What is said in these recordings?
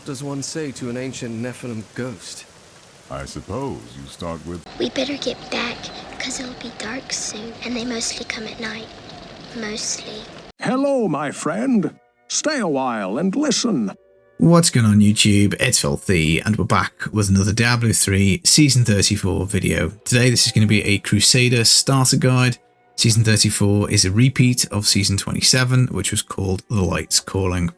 What does one say to an ancient Nephilim ghost? I suppose you start with... We better get back, because it'll be dark soon, and they mostly come at night. Mostly. Hello, my friend. Stay a while and listen. What's going on YouTube? It's Filthy, and we're back with another Diablo 3 Season 34 video. Today this is going to be a Crusader starter guide. Season 34 is a repeat of Season 27, which was called The Light's Calling.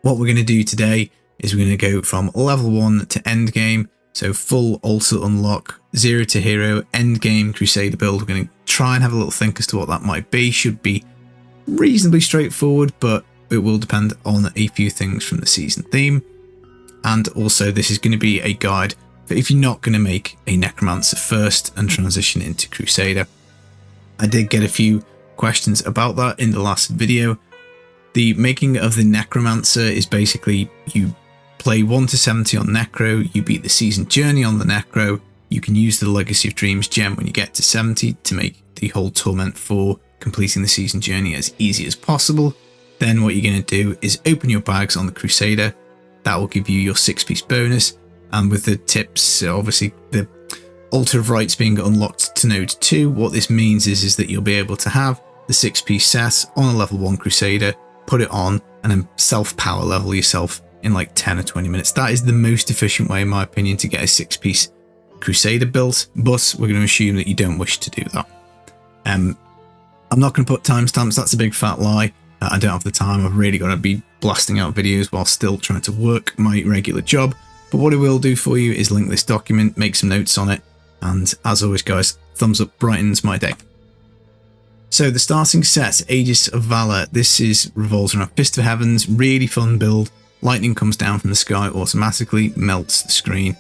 What we're going to do today is we're going to go from level 1 to Endgame, so full altar unlock, 0 to hero, Endgame Crusader build. We're going to try and have a little think as to what that might be. Should be reasonably straightforward, but it will depend on a few things from the season theme. And also this is going to be a guide for if you're not going to make a Necromancer first and transition into Crusader. I did get a few questions about that in the last video. The making of the Necromancer is basically you play 1 to 70 on Necro, you beat the season journey on the Necro, you can use the Legacy of Dreams gem when you get to 70 to make the whole Torment 4 completing the season journey as easy as possible. Then what you're going to do is open your bags on the Crusader. That will give you your 6-piece bonus, and with the tips, obviously the Altar of Rites being unlocked to node 2, what this means is that you'll be able to have the 6-piece set on a level 1 Crusader, put it on, and then self-power level yourself in like 10 or 20 minutes. That is the most efficient way, in my opinion, to get a 6-piece Crusader built, but we're going to assume that you don't wish to do that. I'm not going to put timestamps, that's a big fat lie. I don't have the time. I've really got to be blasting out videos while still trying to work my regular job. But what I will do for you is link this document, make some notes on it, and as always guys, thumbs up brightens my day. So the starting set, Aegis of Valor, this revolves around Fist of Heavens, really fun build. Lightning comes down from the sky automatically, melts the screen.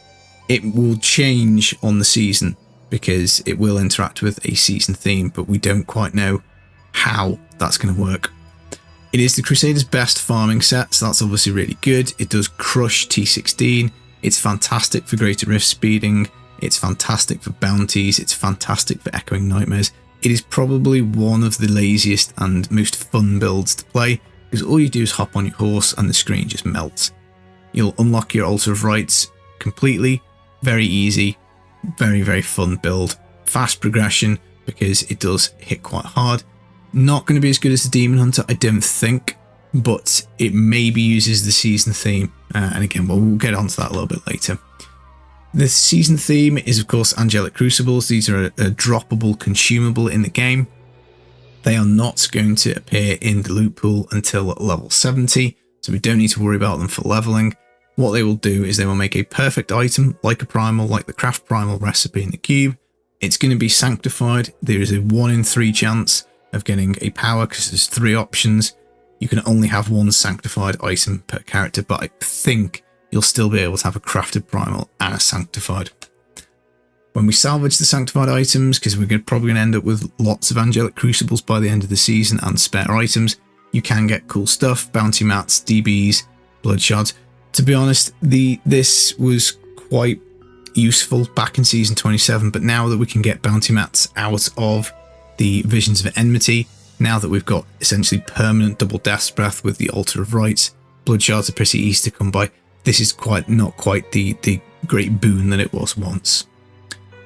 It will change on the season because it will interact with a season theme, but we don't quite know how that's going to work. It is the Crusader's best farming set, so that's obviously really good. It does crush T16, it's fantastic for Greater Rift speeding, it's fantastic for bounties, it's fantastic for Echoing Nightmares. It is probably one of the laziest and most fun builds to play, because all you do is hop on your horse and the screen just melts. You'll unlock your Altar of Rites completely, very easy, very, very fun build. Fast progression, because it does hit quite hard. Not going to be as good as the Demon Hunter, I don't think, but it maybe uses the season theme, and again, we'll get onto that a little bit later. The season theme is, of course, Angelic Crucibles. These are a droppable consumable in the game. They are not going to appear in the loot pool until level 70, so we don't need to worry about them for leveling. What they will do is they will make a perfect item, like a primal, like the craft primal recipe in the cube. It's going to be sanctified. There is a 1 in 3 chance of getting a power because there's 3 options. You can only have 1 sanctified item per character, but I think you'll still be able to have a crafted primal and a sanctified. When we salvage the sanctified items, because we're probably going to end up with lots of Angelic Crucibles by the end of the season and spare items, you can get cool stuff, bounty mats, DBs, blood shards. To be honest, this was quite useful back in season 27, but now that we can get bounty mats out of the Visions of Enmity, now that we've got essentially permanent double Death's Breath with the Altar of Rites, blood shards are pretty easy to come by. This is not quite the great boon that it was once.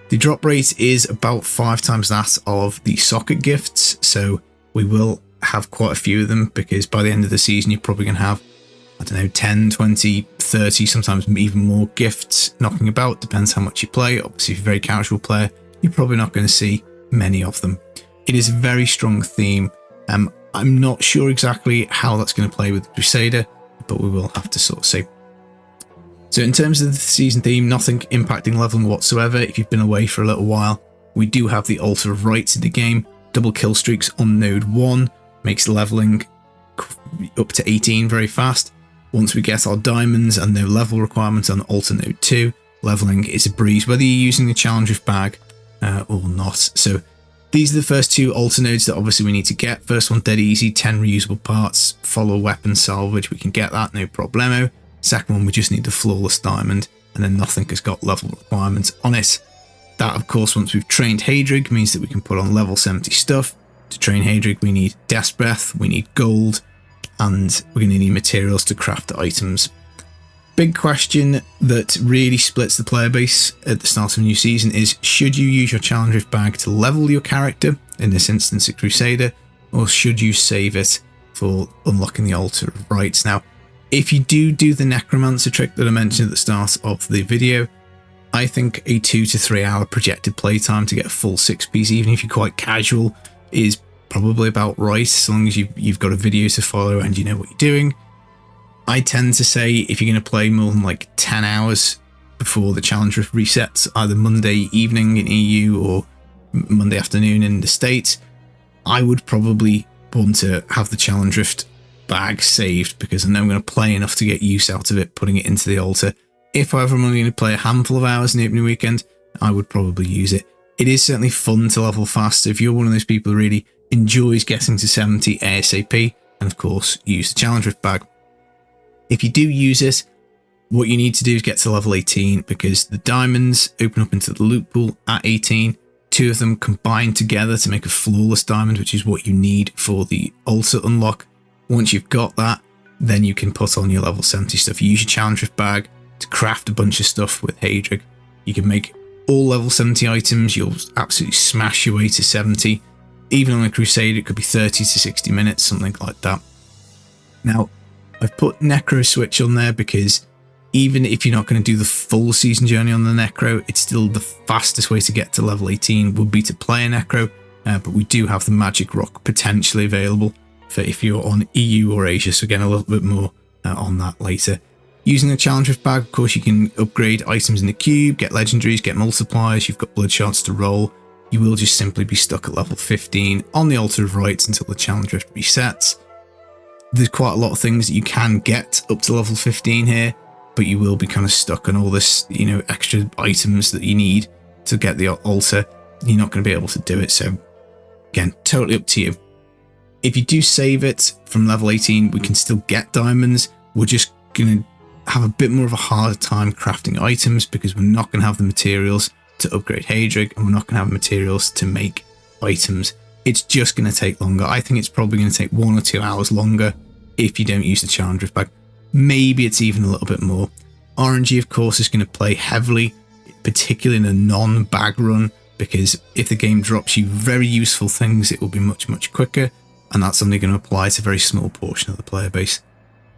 The drop rate is about 5 times that of the socket gifts, so we will have quite a few of them, because by the end of the season you're probably going to have, I don't know, 10, 20, 30, sometimes even more gifts knocking about, depends how much you play. Obviously if you're a very casual player, you're probably not going to see many of them. It is a very strong theme. I'm not sure exactly how that's going to play with Crusader, but we will have to sort of see. So in terms of the season theme, nothing impacting leveling whatsoever. If you've been away for a little while, we do have the Altar of Rites in the game. Double kill streaks on node 1 makes leveling up to 18 very fast. Once we get our diamonds and no level requirements on Altar node 2, leveling is a breeze, whether you're using the Challenge Rift bag or not. So these are the first 2 altar nodes that obviously we need to get. First one dead easy, 10 reusable parts, follow weapon salvage, we can get that, no problemo. Second one, we just need the flawless diamond, and then nothing has got level requirements on it. That, of course, once we've trained Hadrig, means that we can put on level 70 stuff. To train Hadrig, we need Death's Breath, we need gold, and we're going to need materials to craft the items. Big question that really splits the player base at the start of a new season is, should you use your challenge rift bag to level your character, in this instance a Crusader, or should you save it for unlocking the Altar of Rites? Now, if you do the Necromancer trick that I mentioned at the start of the video, I think a 2 to 3 hour projected playtime to get a full 6-piece, even if you're quite casual, is probably about right, as long as you've got a video to follow and you know what you're doing. I tend to say if you're going to play more than like 10 hours before the challenge rift resets, either Monday evening in EU or Monday afternoon in the States, I would probably want to have the challenge rift bag saved, because I know I'm going to play enough to get use out of it, putting it into the altar. If, however, I'm only going to play a handful of hours in the opening weekend, I would probably use it. It is certainly fun to level fast. If you're one of those people who really enjoys getting to 70 ASAP, and of course use the challenge rift bag. If you do use it, what you need to do is get to level 18, because the diamonds open up into the loot pool at 18. 2 of them combine together to make a flawless diamond, which is what you need for the altar unlock. Once you've got that, then you can put on your level 70 stuff. You use your challenge rift bag to craft a bunch of stuff with Hadrig. You can make all level 70 items. You'll absolutely smash your way to 70. Even on a Crusader, it could be 30 to 60 minutes, something like that. Now, I've put Necro Switch on there because even if you're not going to do the full season journey on the Necro, it's still the fastest way to get to level 18 would be to play a Necro, but we do have the Magic Rock potentially available for if you're on EU or Asia, so again a little bit more on that later. Using the challenge rift bag, of course, you can upgrade items in the cube, get legendaries, get multipliers, you've got blood shards to roll. You will just simply be stuck at level 15 on the Altar of Rites until the challenge rift resets. There's quite a lot of things that you can get up to level 15 here, but you will be kind of stuck on all this, you know, extra items that you need to get the altar. You're not going to be able to do it, so again, totally up to you. If you do save it from level 18, we can still get diamonds. We're just going to have a bit more of a harder time crafting items because we're not going to have the materials to upgrade Hadrig, and we're not going to have materials to make items. It's just going to take longer. I think it's probably going to take 1 or 2 hours longer if you don't use the challenge rift bag. Maybe it's even a little bit more. RNG, of course, is going to play heavily, particularly in a non-bag run, because if the game drops you very useful things, it will be much, much quicker, and that's only going to apply to a very small portion of the player base.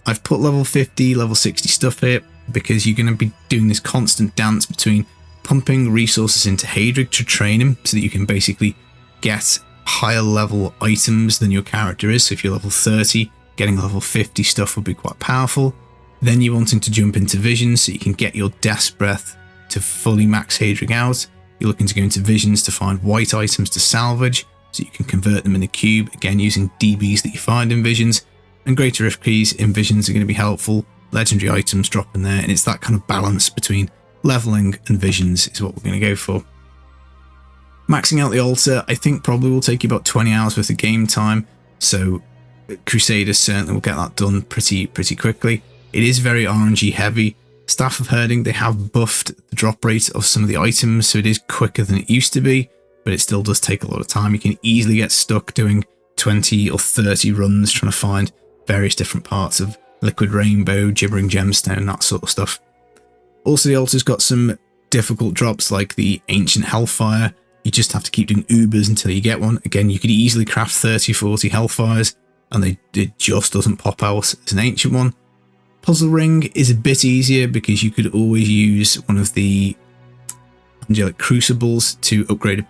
I've put level 50, level 60 stuff here, because you're going to be doing this constant dance between pumping resources into Hadrig to train him, so that you can basically get higher level items than your character is. So if you're level 30, getting level 50 stuff would be quite powerful. Then you're wanting to jump into visions so you can get your Death's Breath to fully max Hadrig out. You're looking to go into visions to find white items to salvage so you can convert them in the cube, again using DBs that you find in visions. And greater rift keys in visions are going to be helpful. Legendary items drop in there, and it's that kind of balance between leveling and visions is what we're going to go for. Maxing out the altar, I think probably will take you about 20 hours worth of game time, so Crusader certainly will get that done pretty quickly. It is very RNG heavy. Staff of Herding, they have buffed the drop rate of some of the items, so it is quicker than it used to be, but it still does take a lot of time. You can easily get stuck doing 20 or 30 runs trying to find various different parts of Liquid Rainbow, Gibbering Gemstone, that sort of stuff. Also, the altar's got some difficult drops like the Ancient Hellfire. You just have to keep doing Ubers until you get one. Again, you could easily craft 30 or 40 Hellfires, and it just doesn't pop out as an ancient one. Puzzle Ring is a bit easier because you could always use one of the Angelic Crucibles to upgrade a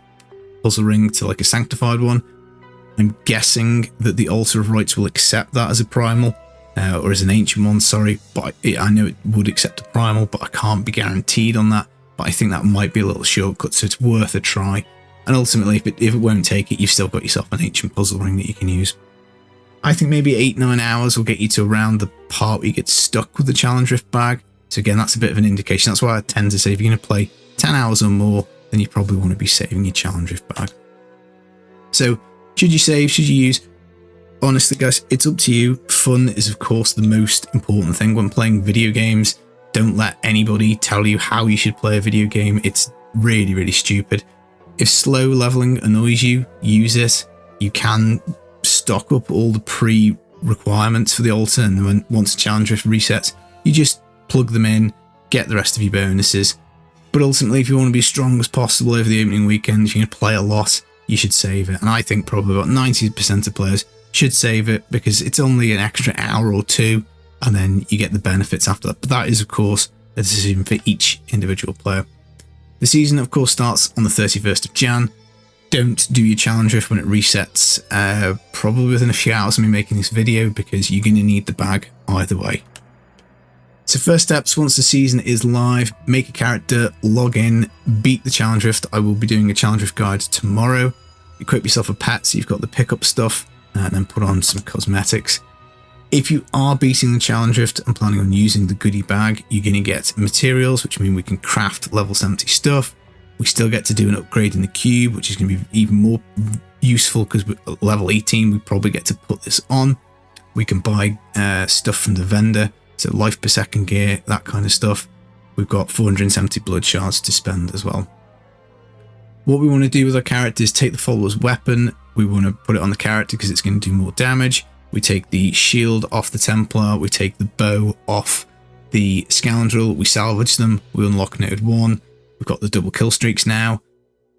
puzzle ring to like a sanctified one. I'm guessing that the Altar of Rites will accept that as a primal, or as an ancient one, sorry, but I know it would accept a primal, but I can't be guaranteed on that. But I think that might be a little shortcut, so it's worth a try. And ultimately, if it won't take it, you've still got yourself an ancient puzzle ring that you can use. I think maybe 8-9 hours will get you to around the part where you get stuck with the challenge rift bag. So again, that's a bit of an indication. That's why I tend to say if you're going to play 10 hours or more, then you probably want to be saving your challenge rift bag. So should you save? Should you use? Honestly, guys, it's up to you. Fun is, of course, the most important thing when playing video games. Don't let anybody tell you how you should play a video game. It's really, really stupid. If slow leveling annoys you, use it. You can stock up all the pre-requirements for the altar, and then once the challenge rift resets, you just plug them in, get the rest of your bonuses. But ultimately, if you want to be as strong as possible over the opening weekend, if you're going to play a lot, you should save it. And I think probably about 90% of players should save it because it's only an extra hour or two, and then you get the benefits after that. But that is, of course, a decision for each individual player. The season, of course, starts on the 31st of Jan. Don't do your challenge rift when it resets, probably within a few hours of me making this video, because you're going to need the bag either way. So first steps, once the season is live, make a character, log in, beat the challenge rift. I will be doing a challenge rift guide tomorrow. Equip yourself a pet so you've got the pickup stuff, and then put on some cosmetics. If you are beating the challenge rift and planning on using the goodie bag, you're going to get materials, which mean we can craft level 70 stuff. We still get to do an upgrade in the cube, which is going to be even more useful because at level 18 we probably get to put this on. We can buy stuff from the vendor, so life per second gear, that kind of stuff. We've got 470 blood shards to spend as well. What we want to do with our character is take the follower's weapon. We want to put it on the character because it's going to do more damage. We take the shield off the Templar. We take the bow off the Scoundrel. We salvage them. We unlock Node 1. We've got the double kill streaks now.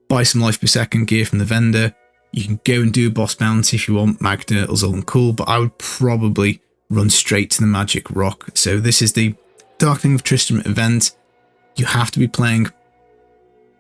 Buy some life per second gear from the vendor. You can go and do a boss bounty if you want, Magda or Zoltan Cool, but I would probably run straight to the Magic Rock. So this is the Darkening of Tristram event. You have to be playing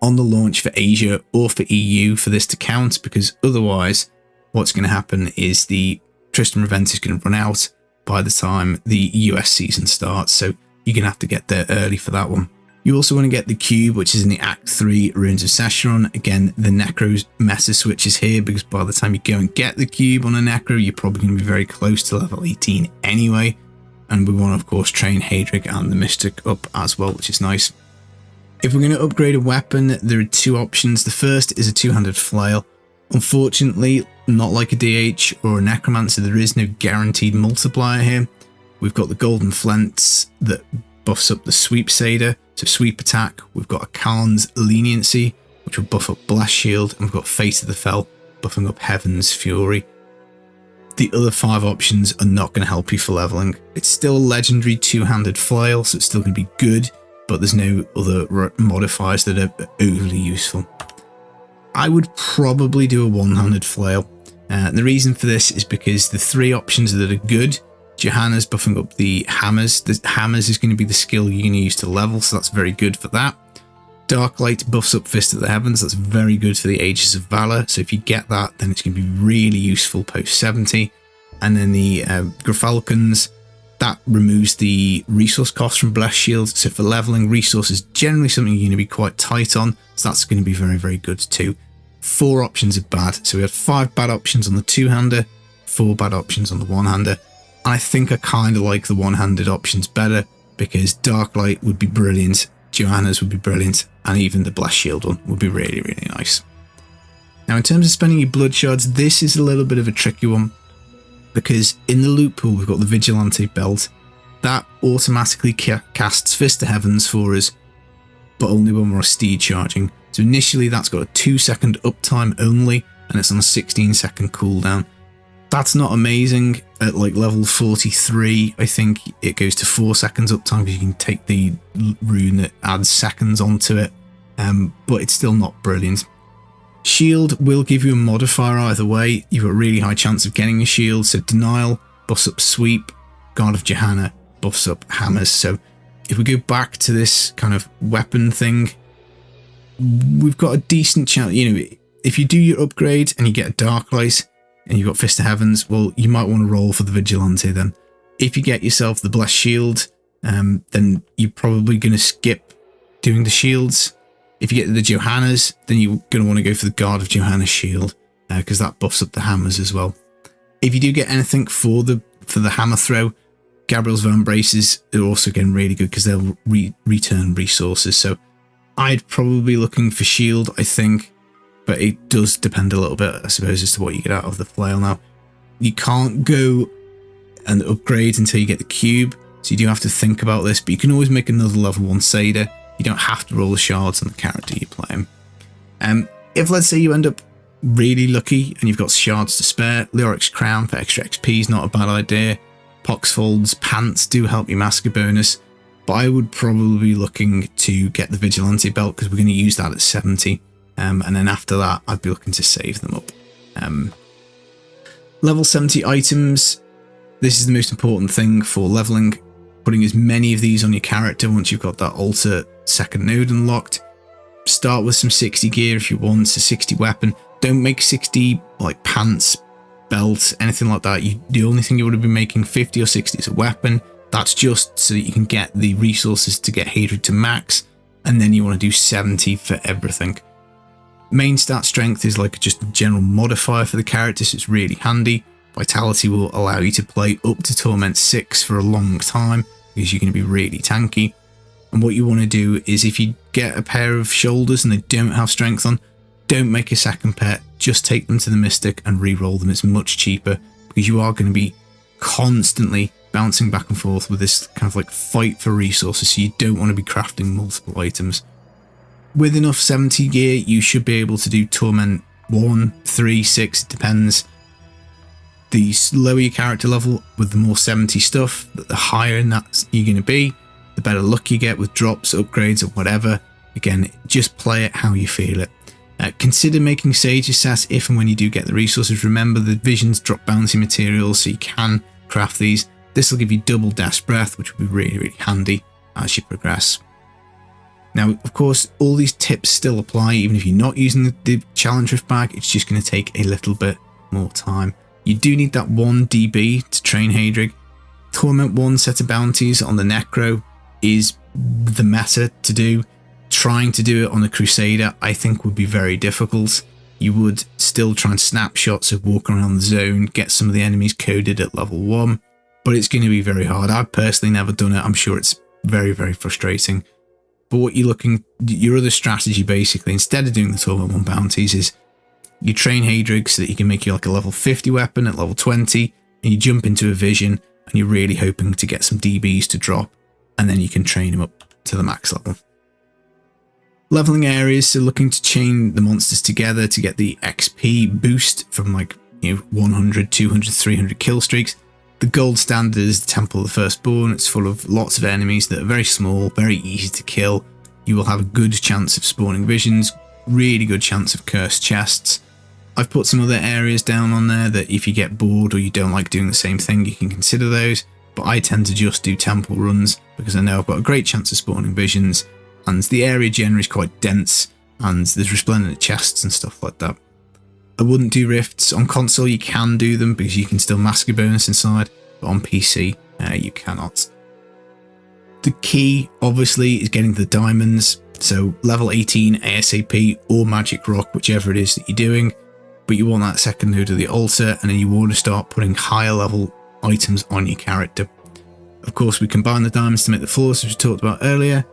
on the launch for Asia or for EU for this to count, because otherwise what's going to happen is the Tristram event is going to run out by the time the US season starts, so you're going to have to get there early for that one. You also want to get the cube, which is in the Act 3 Ruins of Sescheron. Again, the Necro meta switch is here because by the time you go and get the cube on a Necro, you're probably going to be very close to level 18 anyway. And we want to, of course, train Hadric and the Mystic up as well, which is nice. If we're going to upgrade a weapon, there are two options. The first is a two-handed flail. Unfortunately, not like a DH or a Necromancer, there is no guaranteed multiplier here. We've got the Golden Flents that buffs up the Sweep Sader, so sweep attack. We've got a Khan's Leniency, which will buff up Blast Shield, and we've got Fate of the Fell, buffing up Heaven's Fury. The other 5 options are not going to help you for leveling. It's still a legendary two-handed flail, so it's still going to be good, but there's no other modifiers that are overly useful. I would probably do a one-handed flail. And the reason for this is because the 3 options that are good, Johanna's buffing up the hammers. The hammers is going to be the skill you're going to use to level, so that's very good for that. Darklight buffs up Fist of the Heavens. That's very good for the Ages of Valor. So if you get that, then it's going to be really useful post 70. And then the Grafalcons, that removes the resource cost from Blessed Shield. So for leveling, resource is generally something you're going to be quite tight on. So that's going to be very, very good too. 4 options are bad. So we had 5 bad options on the two-hander, 4 bad options on the one-hander. I think I kind of like the one-handed options better because Darklight would be brilliant, Johanna's would be brilliant, and even the Blast Shield one would be really, really nice. Now in terms of spending your blood shards, this is a little bit of a tricky one because in the loot pool we've got the Vigilante belt. That automatically casts Fist of Heavens for us, but only when we're steed charging. So initially that's got a 2-second uptime only, and it's on a 16-second cooldown. That's not amazing. At like level 43, I think it goes to 4 seconds uptime because you can take the rune that adds seconds onto it, but it's still not brilliant. Shield will give you a modifier either way. You've got a really high chance of getting a shield, so Denial buffs up Sweep, Guard of Johanna buffs up Hammers. So if we go back to this kind of weapon thing, we've got a decent chance. You know, if you do your upgrade and you get a Darklight, and you've got Fist of Heavens, well, you might want to roll for the Vigilante then. If you get yourself the Blessed Shield, then you're probably going to skip doing the shields. If you get the Johanna's, then you're going to want to go for the Guard of Johanna's shield, because that buffs up the hammers as well. If you do get anything for the hammer throw, Gabriel's Van Braces are also getting really good because they'll return resources. So I'd probably be looking for shield, I think. But it does depend a little bit, I suppose, as to what you get out of the flail. Now, you can't go and upgrade until you get the cube, so you do have to think about this, but you can always make another level 1 Sader. You don't have to roll the shards on the character you're playing. If, let's say, you end up really lucky and you've got shards to spare, Leoric's Crown for extra XP is not a bad idea. Poxfold's Pants do help your massacre bonus. but I would probably be looking to get the Vigilante belt because we're going to use that at 70. And then after that, I'd be looking to save them up. Level 70 items. This is the most important thing for leveling. Putting as many of these on your character once you've got that altar second node unlocked. Start with some 60 gear if you want, a 60 weapon. Don't make 60 like pants, belts, anything like that. The only thing you would have been making 50 or 60 is a weapon. That's just so that you can get the resources to get Hatred to max, and then you want to do 70 for everything. Main stat strength is like just a general modifier for the character, so it's really handy. Vitality will allow you to play up to Torment 6 for a long time because you're going to be really tanky. And what you want to do is if you get a pair of shoulders and they don't have strength on, don't make a second pair, just take them to the Mystic and re-roll them. It's much cheaper because you are going to be constantly bouncing back and forth with this kind of like fight for resources, so you don't want to be crafting multiple items. With enough 70 gear, you should be able to do Torment 1, 3, 6, it depends. The lower your character level with the more 70 stuff, the higher in that you're going to be, the better luck you get with drops, upgrades, or whatever. Again, just play it how you feel it. Consider making Sage Assess if and when you do get the resources. Remember, the visions drop bounty materials, so you can craft these. This will give you double Dash Breath, which will be really, really handy as you progress. Now, of course, all these tips still apply, even if you're not using the Challenge Rift bag. It's just going to take a little bit more time. You do need that 1 DB to train Hadrig. Torment 1 set of bounties on the Necro is the meta to do. Trying to do it on a Crusader, I think, would be very difficult. You would still try and snap shots of walking around the zone, get some of the enemies coded at level 1, but it's going to be very hard. I've personally never done it. I'm sure it's very, very frustrating. But what your other strategy basically, instead of doing the Torment 1 bounties, is you train Hadrig so that you can make you like a level 50 weapon at level 20, and you jump into a vision, and you're really hoping to get some DBs to drop, and then you can train him up to the max level. Leveling areas, so looking to chain the monsters together to get the XP boost from 100, 200, 300 kill streaks. The gold standard is the Temple of the Firstborn. It's full of lots of enemies that are very small, very easy to kill. You will have a good chance of spawning visions, really good chance of cursed chests. I've put some other areas down on there that if you get bored or you don't like doing the same thing, you can consider those. But I tend to just do temple runs because I know I've got a great chance of spawning visions, and the area generally is quite dense, and there's resplendent chests and stuff like that. I wouldn't do rifts. On console you can do them because you can still mask a bonus inside, but on PC you cannot. The key obviously is getting the diamonds, so level 18 ASAP or Magic Rock, whichever it is that you're doing, but you want that second node of the altar, and then you want to start putting higher level items on your character. Of course, we combine the diamonds to make the floors, as we talked about earlier.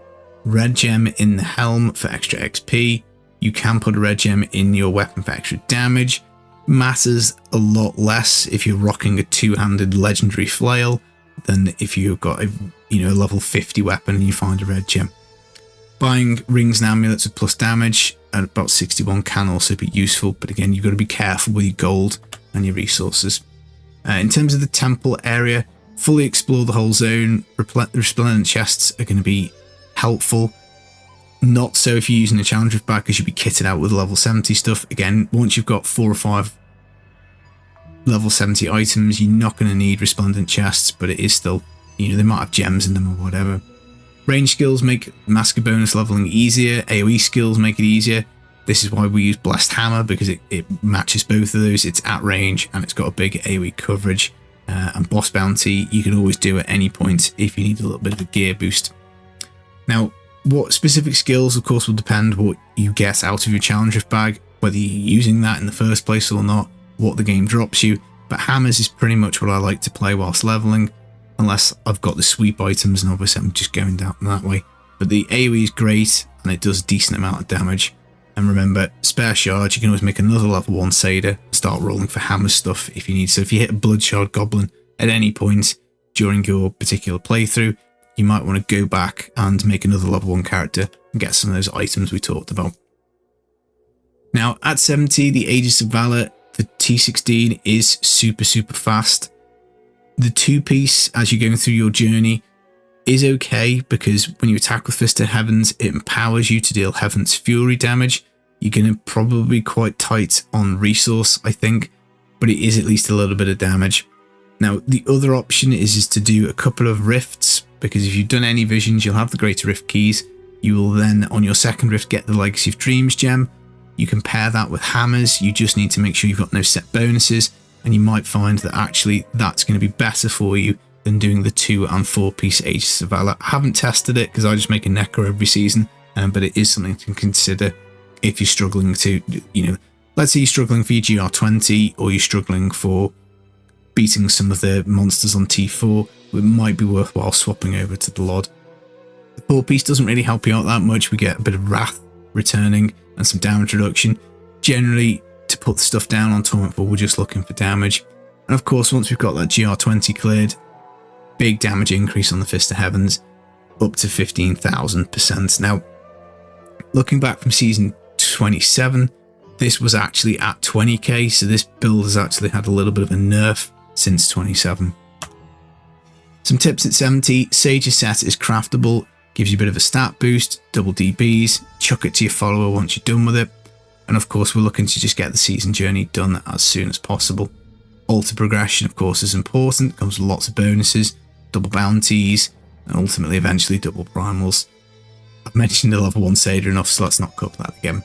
Red gem in the helm for extra XP. You can put a red gem in your weapon for extra damage. Matters a lot less if you're rocking a two-handed legendary flail than if you've got a level 50 weapon and you find a red gem. Buying rings and amulets with plus damage at about 61 can also be useful, but again, you've got to be careful with your gold and your resources. In terms of the temple area, fully explore the whole zone. Resplendent chests are going to be helpful. Not so if you're using a challenge rift bag, because you'll be kitted out with level 70 stuff. Again, once you've got 4 or 5 level 70 items, you're not going to need resplendent chests, but it is still, they might have gems in them or whatever. Range skills make masker bonus leveling easier. AoE skills make it easier. This is why we use Blessed Hammer, because it matches both of those. It's at range and it's got a big AoE coverage. And boss bounty you can always do at any point if you need a little bit of a gear boost. Now, what specific skills, of course, will depend what you get out of your challenge rift bag, whether you're using that in the first place or not, what the game drops you. But hammers is pretty much what I like to play whilst leveling, unless I've got the sweep items, and obviously I'm just going down that way. But the AoE is great, and it does a decent amount of damage. And remember, spare shards, you can always make another level 1 Sader, start rolling for hammer stuff if you need. So if you hit a blood shard goblin at any point during your particular playthrough, you might want to go back and make another level 1 character and get some of those items we talked about. Now, at 70, the Aegis of Valor, the T16 is super fast. The 2-piece, as you're going through your journey, is okay because when you attack with Fist of Heavens, it empowers you to deal Heaven's Fury damage. You're going to probably be quite tight on resource, I think, but it is at least a little bit of damage. Now, the other option is to do a couple of rifts, because if you've done any visions, you'll have the Greater Rift keys. You will then, on your second rift, get the Legacy of Dreams gem. You can pair that with hammers. You just need to make sure you've got no set bonuses, and you might find that actually that's going to be better for you than doing the 2 and 4 piece Aegis of Valor. I haven't tested it because I just make a Necro every season, but it is something to consider if you're struggling to, let's say you're struggling for your GR20 or you're struggling for beating some of the monsters on T4, it might be worthwhile swapping over to the LOD. The 4 piece doesn't really help you out that much. We get a bit of Wrath returning and some damage reduction. Generally, to put the stuff down on Torment 4, we're just looking for damage. And of course, once we've got that GR20 cleared, big damage increase on the Fist of Heavens, up to 15,000%. Now, looking back from season 27, this was actually at 20k, so this build has actually had a little bit of a nerf since 27. Some tips at 70, Sage's set is craftable, gives you a bit of a stat boost, double DBs, chuck it to your follower once you're done with it, and of course we're looking to just get the season journey done as soon as possible. Altar progression of course is important, comes with lots of bonuses, double bounties, and ultimately eventually double primals. I've mentioned the level 1 Satyr enough, so let's not cover that again.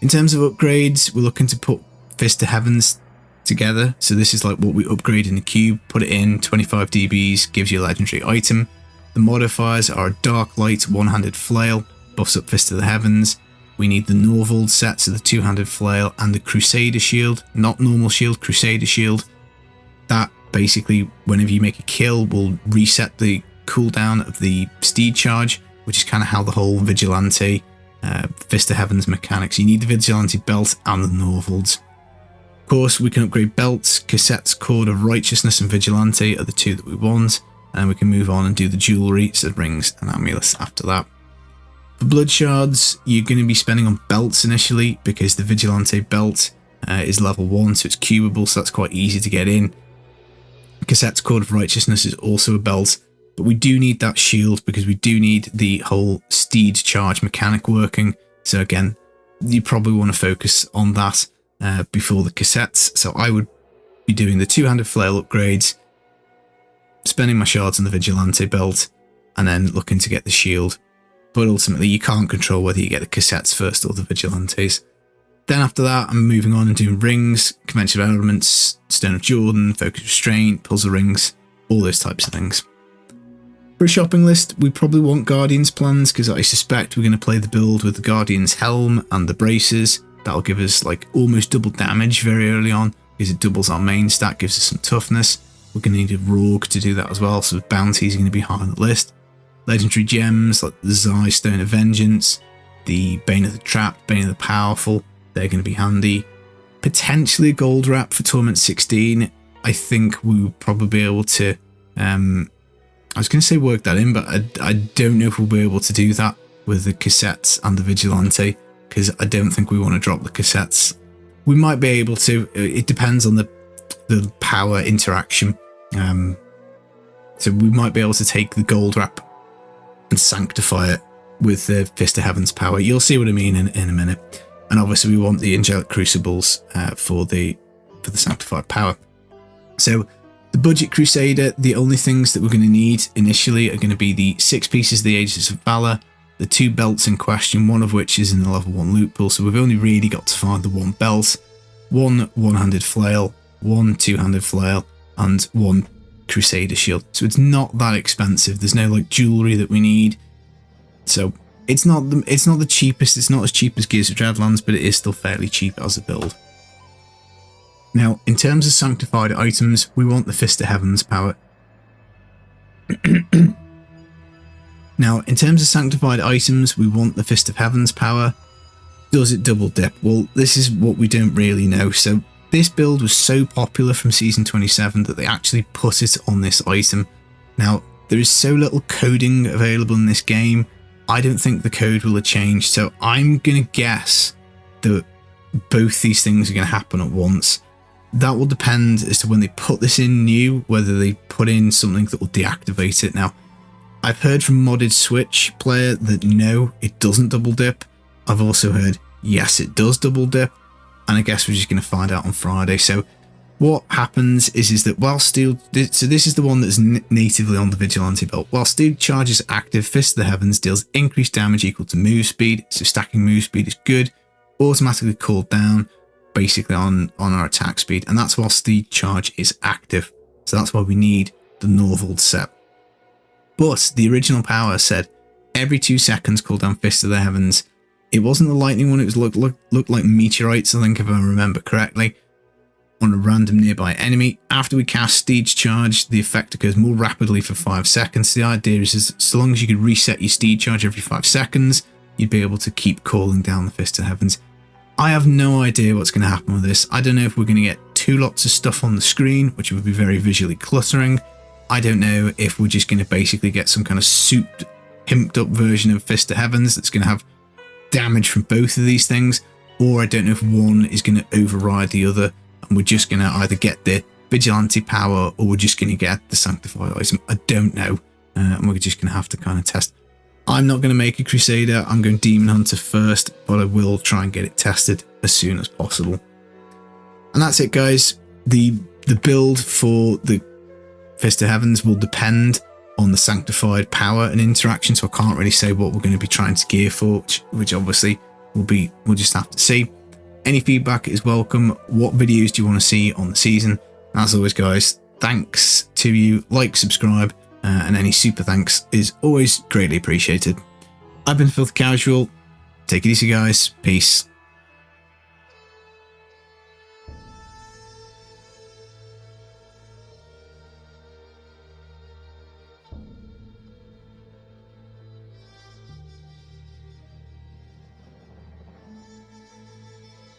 In terms of upgrades, we're looking to put Fist of Heavens together. So this is like what we upgrade in the cube, put it in, 25 DBs, gives you a legendary item. The modifiers are a Dark Light one-handed flail, buffs up Fist of the Heavens. We need the Norvald set, so the two-handed flail, and the Crusader shield, not normal shield, Crusader shield. That basically, whenever you make a kill, will reset the cooldown of the steed charge, which is kind of how the whole Vigilante Fist of Heavens mechanics. You need the Vigilante belt and the Norvalds. Of course, we can upgrade belts. Cassette's Cord of Righteousness and Vigilante are the 2 that we want, and we can move on and do the jewellery, so rings and amulets after that. For blood shards, you're going to be spending on belts initially, because the Vigilante belt is level 1, so it's cubable, so that's quite easy to get in. Cassette's Cord of Righteousness is also a belt, but we do need that shield because we do need the whole steed charge mechanic working. So again, you probably want to focus on that before the cassettes. So I would be doing the two-handed flail upgrades, spending my shards on the Vigilante belt, and then looking to get the shield. But ultimately, you can't control whether you get the cassettes first or the Vigilantes. Then after that, I'm moving on and doing rings, conventional elements, Stone of Jordan, Focus Restraint, Puzzle Rings, all those types of things. For a shopping list, we probably want Guardian's plans because I suspect we're going to play the build with the Guardian's helm and the braces. That'll give us like almost double damage very early on because it doubles our main stat, gives us some toughness. We're going to need a Rogue to do that as well, so bounties are going to be high on the list. Legendary gems like the Zai Stone of Vengeance, the Bane of the Trapped, Bane of the Powerful, they're going to be handy. Potentially a gold wrap for Torment 16. I think we will probably be able to, I was going to say work that in, but I don't know if we'll be able to do that with the cassettes and the Vigilante, because I don't think we want to drop the cassettes. We might be able to, it depends on the power interaction. So we might be able to take the gold wrap and sanctify it with the Fist of Heaven's power. You'll see what I mean in a minute. And obviously we want the Angelic Crucibles for the sanctified power. So the budget Crusader, the only things that we're going to need initially are going to be the 6 pieces of the Aegis of Valor, the 2 belts in question, one of which is in the level 1 loot pool, so we've only really got to find the 1 belt, 1 one-handed flail, 1 two-handed flail, and 1 Crusader shield. So it's not that expensive. There's no like jewellery that we need. So it's not the cheapest. It's not as cheap as Gears of Dreadlands, but it is still fairly cheap as a build. Now, in terms of sanctified items, we want the Fist of Heaven's power. Now, in terms of sanctified items, we want the Fist of Heaven's power. Does it double dip? Well, this is what we don't really know. So this build was so popular from Season 27 that they actually put it on this item. Now, there is so little coding available in this game, I don't think the code will have changed. So I'm going to guess that both these things are going to happen at once. That will depend as to when they put this in new, whether they put in something that will deactivate it. Now, I've heard from modded Switch player that no, it doesn't double dip. I've also heard yes, it does double dip, and I guess we're just going to find out on Friday. So what happens is that while Steel, so this is the one that's natively on the Vigilante belt. While Steel Charge is active, Fist of the Heavens deals increased damage equal to move speed. So stacking move speed is good. Automatically called down basically on our attack speed, and that's while Steel Charge is active. So that's why we need the Norvald set. But the original power said every 2 seconds call down Fist of the Heavens. It wasn't the lightning one, it was looked like meteorites, I think, if I remember correctly, on a random nearby enemy. After we cast Steed Charge, the effect occurs more rapidly for 5 seconds. The idea is so long as you could reset your Steed Charge every 5 seconds, you'd be able to keep calling down the Fist of the Heavens. I have no idea what's going to happen with this. I don't know if we're going to get 2 lots of stuff on the screen, which would be very visually cluttering. I don't know if we're just going to basically get some kind of souped, pimped up version of Fist of Heavens that's going to have damage from both of these things, or I don't know if one is going to override the other and we're just going to either get the Vigilante power or we're just going to get the Sanctified item. I don't know, and we're just going to have to kind of test. I'm not going to make a Crusader, I'm going Demon Hunter first, but I will try and get it tested as soon as possible. And that's it, guys. The build for the Fist of Heavens will depend on the Sanctified power and interaction, so I can't really say what we're going to be trying to gear for, which obviously we'll just have to see. Any feedback is welcome. What videos do you want to see on the season? As always, guys, thanks to you. Like, subscribe, and any super thanks is always greatly appreciated. I've been Filthy Casual. Take it easy, guys. Peace.